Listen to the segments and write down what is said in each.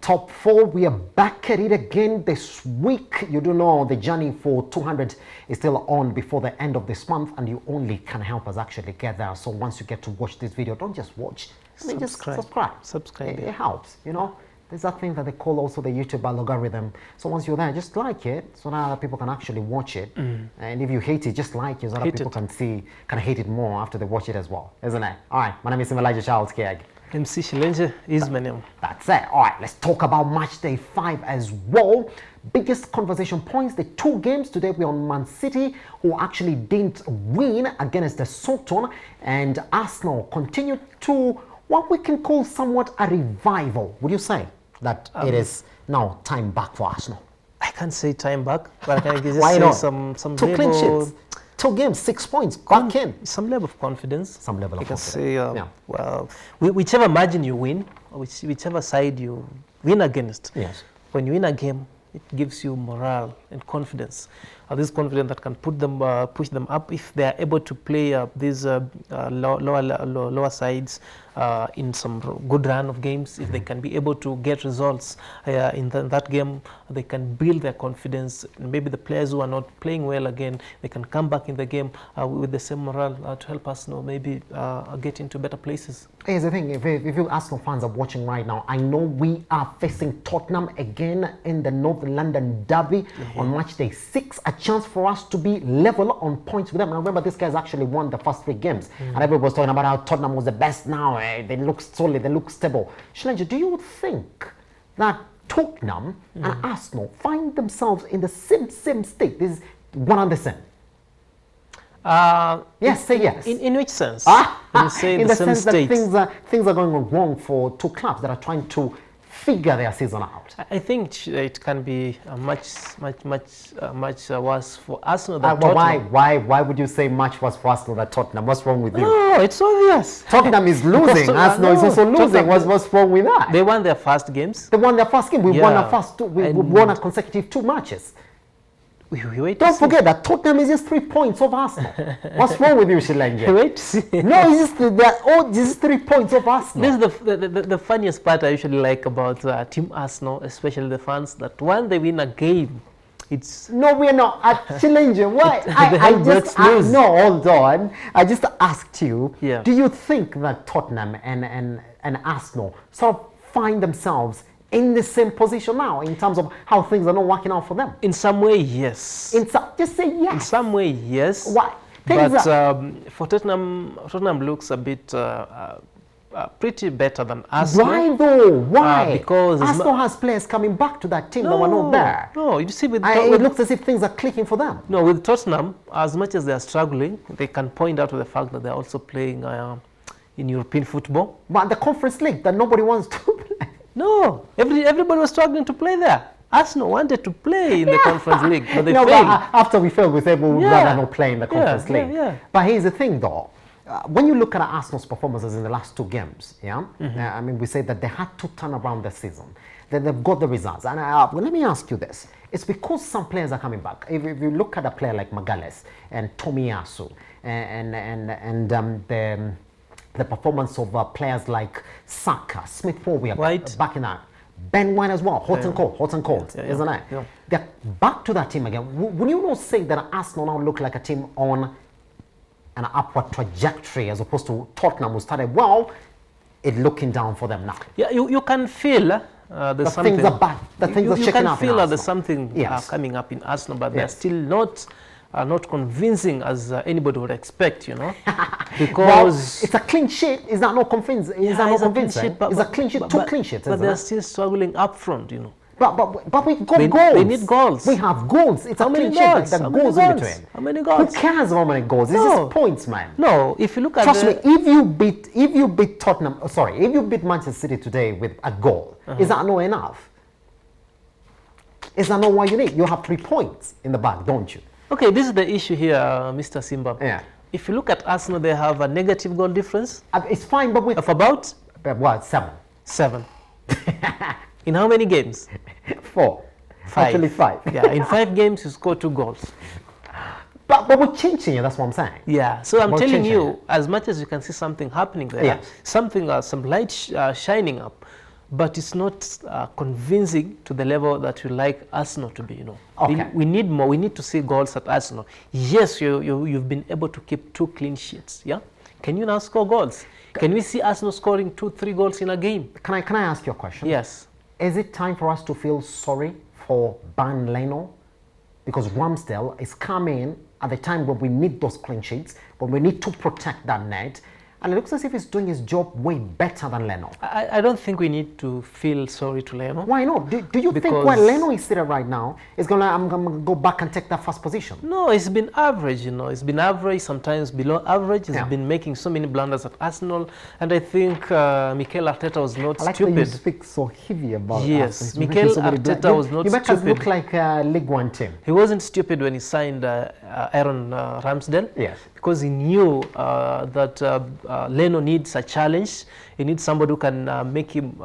Top 4, we are back at it again this week. You do know the journey for 200 is still on before the end of this month, and you only can help us actually get there. So once you get to watch this video, don't just watch, just subscribe. It helps, you know. There's that thing that they call also the YouTube algorithm. So once you're there, just like it so that other people can actually watch it. And if you hate it, just like it so other people can hate it more after they watch it as well, isn't it? All right, my name is Elijah Charles Kiag. MC Shilenje is my name. That's it. All right, let's talk about match day 5 as well. Biggest conversation points, the 2 games. Today we're on Man City, who actually didn't win against the Soton, and Arsenal continued to what we can call somewhat a revival. Would you say that it is now time back for Arsenal? I can't say time back, but I can just Why say not? some 2 clean sheets, 2 games, 6 points, back in. Some level of confidence. Some level of confidence. Say, well, whichever margin you win, or whichever side you win against, yes, when you win a game, it gives you morale and confidence. This confidence that can push them up if they are able to play these lower sides in some good run of games. If they can be able to get results in that game, they can build their confidence. Maybe the players who are not playing well again, they can come back in the game with the same morale to help us maybe get into better places. Here's the thing, if you Arsenal fans are watching right now, I know we are facing Tottenham again in the North London derby on match day 6. A chance for us to be level on points with them. And remember, this guys actually won the first 3 games. And everybody was talking about how Tottenham was the best now. They look solid, they look stable. Shilenje, do you think that Tottenham and Arsenal find themselves in the same state? This is one and the same. Yes, say yes. In which sense? You say in the same sense state. that things are going wrong for 2 clubs that are trying to figure their season out. I think it can be much worse for Arsenal than Tottenham. Why would you say much worse for Arsenal than Tottenham? What's wrong with you? No, it's obvious. Tottenham is losing. Arsenal is also losing. What's wrong with that? They won their first games. They won their first game. We won our first 2. We won a consecutive 2 matches. Don't forget that Tottenham is just 3 points of Arsenal. What's wrong with you, Shilenje? Wait to see. No, this is 3 points of Arsenal. This is the funniest part I usually like about Team Arsenal, especially the fans, that when they win a game, it's... No, we're not. Shilenje, why? No, hold on. I just asked you, do you think that Tottenham and Arsenal sort of find themselves in the same position now in terms of how things are not working out for them? In some way, yes. Just say yes. In some way, yes. Why? For Tottenham looks a bit pretty better than Arsenal. Why though? Why? Because Arsenal has players coming back to that team that were not there. No, you see, it looks as if things are clicking for them. No, with Tottenham, as much as they are struggling, they can point out to the fact that they are also playing in European football. But the Conference League that nobody wants to play. No, everybody was struggling to play there. Arsenal wanted to play in the Conference League, but they failed. But after we failed, we said we would rather not play in the Conference League. But here's the thing, though. When you look at Arsenal's performances in the last 2 games, I mean, we say that they had to turn around the season. Then they've got the results. And let me ask you this. It's because some players are coming back. If you look at a player like Magalhaes and Tomiyasu and the performance of players like Saka, Smith Rowe, back in that. Ben White as well, hot and cold, isn't it? Yeah. They're back to that team again. Would you not say that Arsenal now look like a team on an upward trajectory as opposed to Tottenham, who started well, it looking down for them now? Yeah, you can feel there's something. Things are bad. Things are shaking up. You can feel there's something coming up in Arsenal, but they're still not convincing as anybody would expect, you know, because well, it's a clean sheet. Is that not convincing? Is that not convincing? It's a clean sheet, 2 clean sheets. But they're still struggling up front, you know. But we got goals. They need goals. We have goals. It's how a clean many sheet. goals? There are goals in between. How many goals? Who cares how many goals? It's just points, man. No, if you look at trust me, if you beat Tottenham, if you beat Manchester City today with a goal, is that not enough? Is that not what you need? You have 3 points in the bag, don't you? Okay, this is the issue here, Mr. Simba. Yeah. If you look at Arsenal, they have a negative goal difference. It's fine, but of about? What, 7? 7. In how many games? 4. 5. Actually 5. Yeah, in 5 games, you score 2 goals. But we're changing it, that's what I'm saying. Yeah, so I'm telling you, as much as you can see something happening there, some light shining up, but it's not convincing to the level that you like Arsenal to be. Okay. We need more. We need to see goals at Arsenal. Yes, you've been able to keep 2 clean sheets. Yeah, can you now score goals? Can we see Arsenal scoring 2-3 goals in a game? Can I ask you a question? Yes. Is it time for us to feel sorry for Bernd Leno? Because Ramsdale is coming at the time when we need those clean sheets, when we need to protect that net. And it looks as if he's doing his job way better than Leno. I don't think we need to feel sorry to Leno. Why not? Do you think where Leno is sitting right now is I'm going to go back and take that first position? No, it's been average, It's been average, sometimes below average. He's been making so many blunders at Arsenal. And I think Mikel Arteta was not stupid. Stupid. You speak so heavy about Yes, Mikel Arteta was not stupid. You make us look like a League One team. He wasn't stupid when he signed Aaron Ramsdale. Yes. Because he knew that Leno needs a challenge. He needs somebody who can make him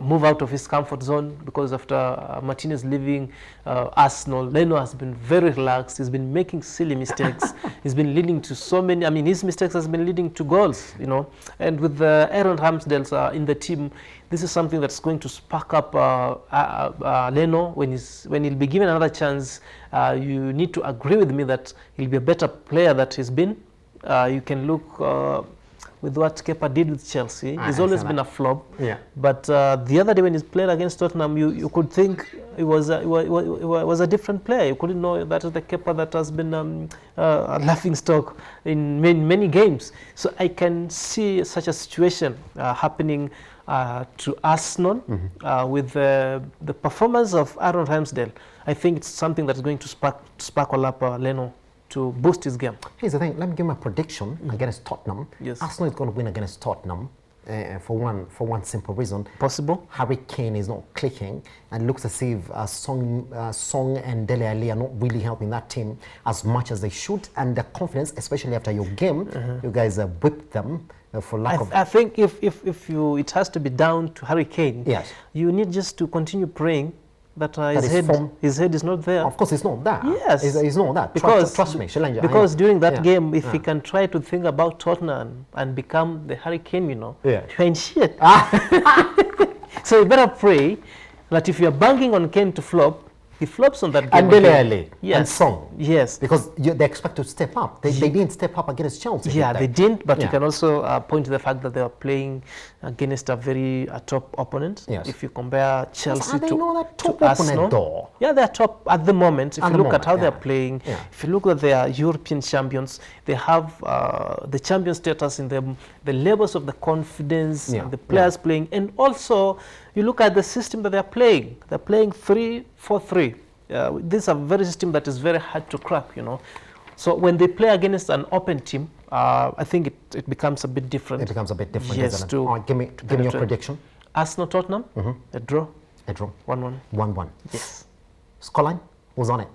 move out of his comfort zone, because after Martinez leaving Arsenal, Leno has been very relaxed. He's been making silly mistakes. He's been leading to so many, his mistakes has been leading to goals, And with Aaron Ramsdale in the team, this is something that's going to spark up Leno when he'll be given another chance. You need to agree with me that he'll be a better player that he's been. You can look with what Kepa did with Chelsea. He's always been a flop. Yeah. But the other day when he played against Tottenham, you could think he was a different player. You couldn't know that is the Kepa that has been a laughing stock in many games. So I can see such a situation happening to Arsenal with the performance of Aaron Ramsdale. I think it's something that's going to sparkle up Leno to boost his game. Here's the thing. Let me give my prediction against Tottenham. Yes. Arsenal is going to win against Tottenham for one simple reason. Possible. Harry Kane is not clicking, and it looks as if Song and Dele Alli are not really helping that team as much as they should. And the confidence, especially after your game, you guys whipped them. For lack of... I think if it has to be down to Harry Kane, yes, you need just to continue praying that his head is not there. Of course, it's not that. Yes, it's not that. Because trust me, Shilanja, because during that game, if he can try to think about Tottenham and become the Harry Kane, you're in shit. So you better pray that if you're banking on Kane to flop, he flops on that game. And Dele Alli and Song. Yes. Because they expect to step up. They didn't step up against Chelsea. Yeah, they didn't, but you can also point to the fact that they are playing against a very top opponent. Yes. If you compare Chelsea to Arsenal. Though? Yeah, they're top at the moment. If you look at how they're playing, if you look at their European champions, they have the champion status in the levels of the confidence and the players playing. And also, you look at the system that they're playing. They're playing 3-4-3. This is a very system that is very hard to crack, So when they play against an open team, I think it becomes a bit different. It becomes a bit different, yes, isn't it? All right, give me your prediction. Arsenal Tottenham, a draw. A draw. 1-1. 1-1. Yes. Scoreline? Who's on it?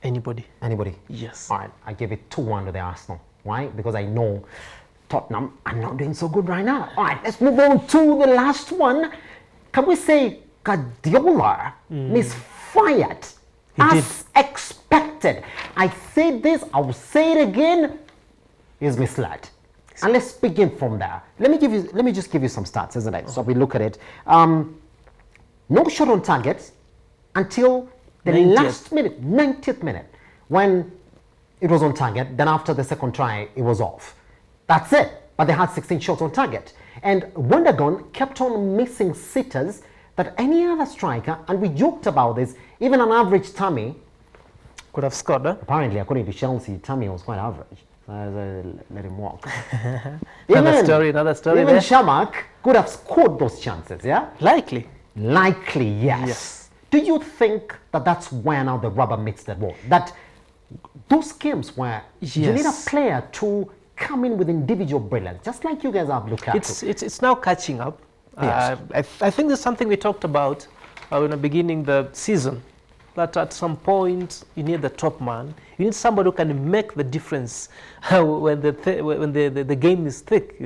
Anybody. Anybody? Yes. All right, I give it 2-1 to the Arsenal. Why? Because I know Tottenham are not doing so good right now. All right, let's move on to the last one. Can we say Guardiola is fired as expected? I say this, I will say it again. He's misled. And let's begin from there. Let me just give you some stats, isn't it? So we look at it. No shot on target until the 90th. last minute, 90th minute, when it was on target. Then after the second try, it was off. That's it. But they had 16 shots on target. And Gundogan kept on missing sitters that any other striker, and we joked about this, even an average Tammy could have scored. Apparently, according to Chelsea, Tammy was quite average. So let him walk. Another story even there. Shamak could have scored those chances, yeah? Likely, yes. Do you think that that's where now the rubber meets the road? That those games where you need a player to come in with individual brilliance, just like you guys have looked at. It's now catching up. Yes. I think there's something we talked about in the beginning of the season, that at some point you need the top man. You need somebody who can make the difference when the game is thick,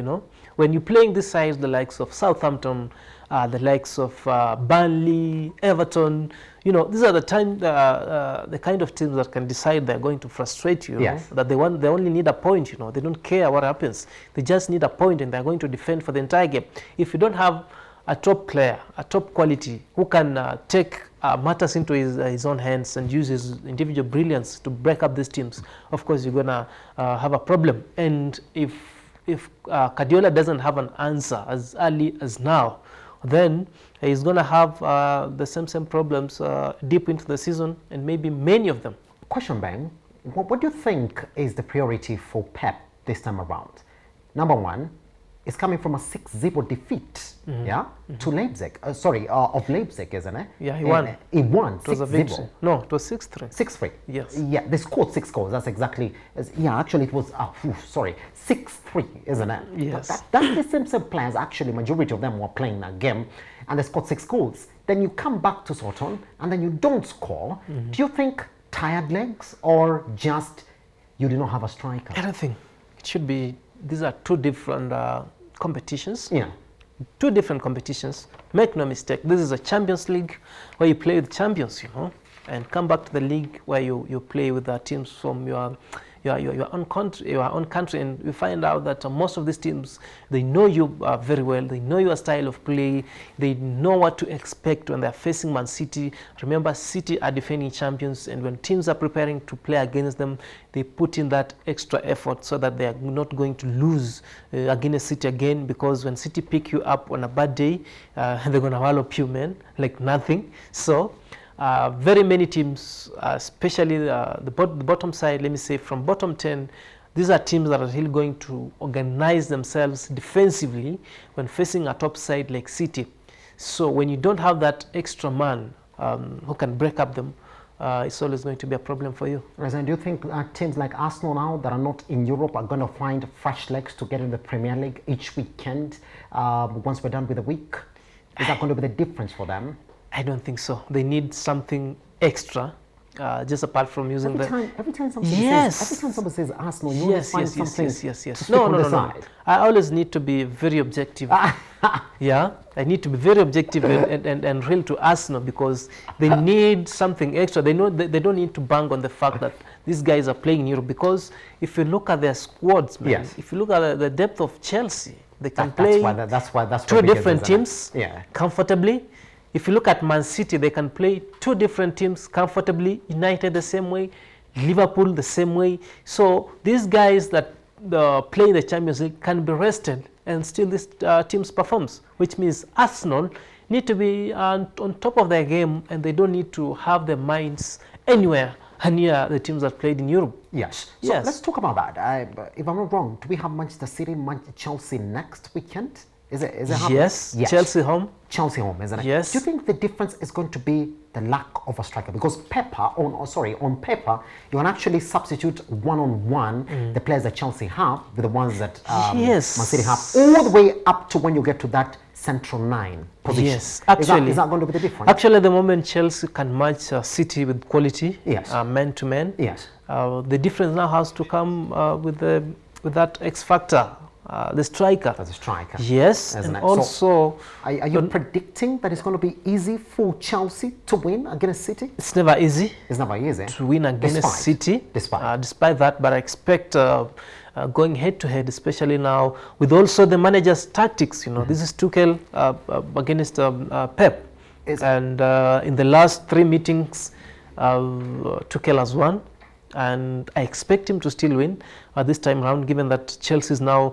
When you're playing this side, the likes of Southampton, the likes of Burnley, Everton, these are the kind of teams that can decide they're going to frustrate you. Yes. That they only need a point. They don't care what happens. They just need a point, and they're going to defend for the entire game. If you don't have a top player, a top quality, who can take matters into his own hands and use his individual brilliance to break up these teams, of course you're gonna have a problem. And if Guardiola doesn't have an answer as early as now, then he's gonna have the same problems deep into the season, and maybe many of them. Question, Ben, what do you think is the priority for Pep this time around? Number one, it's coming from a 6-0 defeat, to Leipzig. Of Leipzig, isn't it? Yeah, he won. He won 6-0. It was a victory. No, it was 6-3. 6-3. Yes. Yeah, they scored 6 goals. That's exactly. Actually, it was. 6-3, isn't it? Yes. That's the same players. Actually, majority of them were playing that game, and they scored 6 goals. Then you come back to Soton, and then you don't score. Do you think tired legs, or just you do not have a striker? I don't think it should be. These are two different competitions. Yeah. Two different competitions. Make no mistake, this is a Champions League where you play with champions, and come back to the league where you play with the teams from your own country, and you find out that most of these teams, they know you very well, they know your style of play, they know what to expect when they're facing Man City. Remember, City are defending champions, and when teams are preparing to play against them, they put in that extra effort so that they are not going to lose against City again, because when City pick you up on a bad day, they're going to wallop you, man, like nothing. So very many teams, especially the bottom side, let me say from bottom 10, these are teams that are really going to organize themselves defensively when facing a top side like City. So when you don't have that extra man who can break up them, it's always going to be a problem for you. And do you think teams like Arsenal now that are not in Europe are going to find fresh legs to get in the Premier League each weekend once we're done with the week? Is that going to be the difference for them? I don't think so. They need something extra, just apart from using every time somebody says Arsenal, you always find something. Yes. No. I always need to be very objective. Yeah, I need to be very objective and real to Arsenal, because they need something extra. They know they don't need to bang on the fact that these guys are playing in Europe, because if you look at their squads, man, if you look at the depth of Chelsea, they can play that's two different teams comfortably. If you look at Man City, they can play two different teams comfortably. United the same way, Liverpool the same way. So these guys that play in the Champions League can be rested, and still this teams performs, which means Arsenal need to be on top of their game, and they don't need to have their minds anywhere near the teams that played in Europe. Yes. So let's talk about that. If I'm not wrong, do we have Manchester City, Chelsea next weekend? Is it yes. Chelsea home, isn't it? Yes. Do you think the difference is going to be the lack of a striker? Because on paper, you can actually substitute one-on-one the players that Chelsea have with the ones that Man City have, all the way up to when you get to that central 9 position. Yes, actually. Is that going to be the difference? Actually, at the moment, Chelsea can match City with quality, man to man. Yes. The difference now has to come with that X factor. The striker. As a striker. Yes, and also... So are you predicting that it's going to be easy for Chelsea to win against City? It's never easy. It's never easy. To win against City. Despite that, but I expect going head-to-head, especially now, with also the manager's tactics. This is Tuchel against Pep. And in the last 3 meetings, Tuchel has won. And I expect him to still win this time around, given that Chelsea is now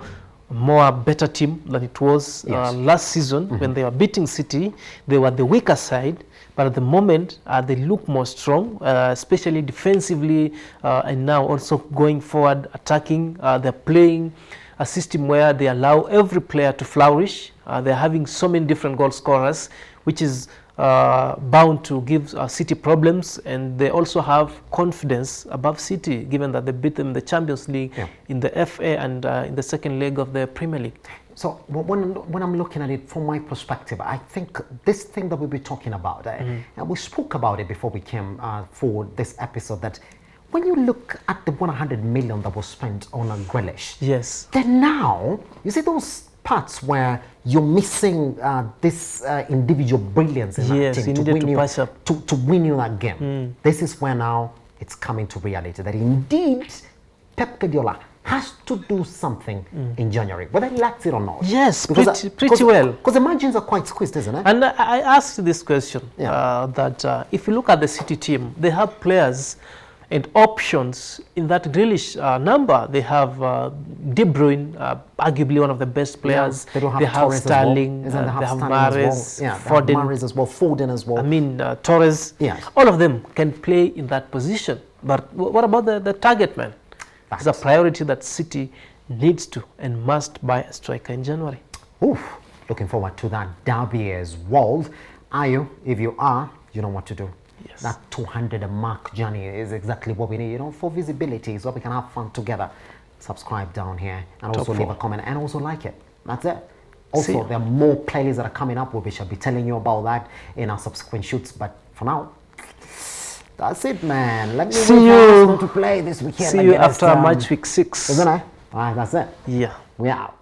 a better team than it was last season. When they were beating City, they were the weaker side, but at the moment they look more strong, especially defensively, and now also going forward, attacking. They're playing a system where they allow every player to flourish. They're having so many different goal scorers, which is bound to give City problems, and they also have confidence above City, given that they beat them in the Champions League, in the FA, and in the second leg of the Premier League. So when I'm looking at it from my perspective, I think this thing that we'll be talking about, and we spoke about it before we came for this episode, that when you look at the 100 million that was spent on Grealish, then now you see those parts where you're missing this individual brilliance in that team to win you that game. This is where now it's coming to reality that indeed Pep Guardiola has to do something in January, whether he likes it or not. Yes, pretty well. Because the margins are quite squeezed, isn't it? And I asked this question, that if you look at the City team, they have players and options in that Grealish number. They have De Bruyne, arguably one of the best players. They don't have Sterling, well. they have Mahrez, Foden as well, Foden as well. I mean, Torres. Yes. All of them can play in that position. But what about the target man? It's a priority that City needs to and must buy a striker in January. Oof, looking forward to that derby as well. Are you? If you are, you know what to do. Yes. That 200 mark journey is exactly what we need, for visibility, so we can have fun together. Subscribe down here and also leave a comment and also like it. That's it. Also, there are more playlists that are coming up. We shall be telling you about that in our subsequent shoots. But for now, that's it, man. Let me see you to play this weekend. See you after match week 6. Isn't it? All right, that's it. Yeah. We out.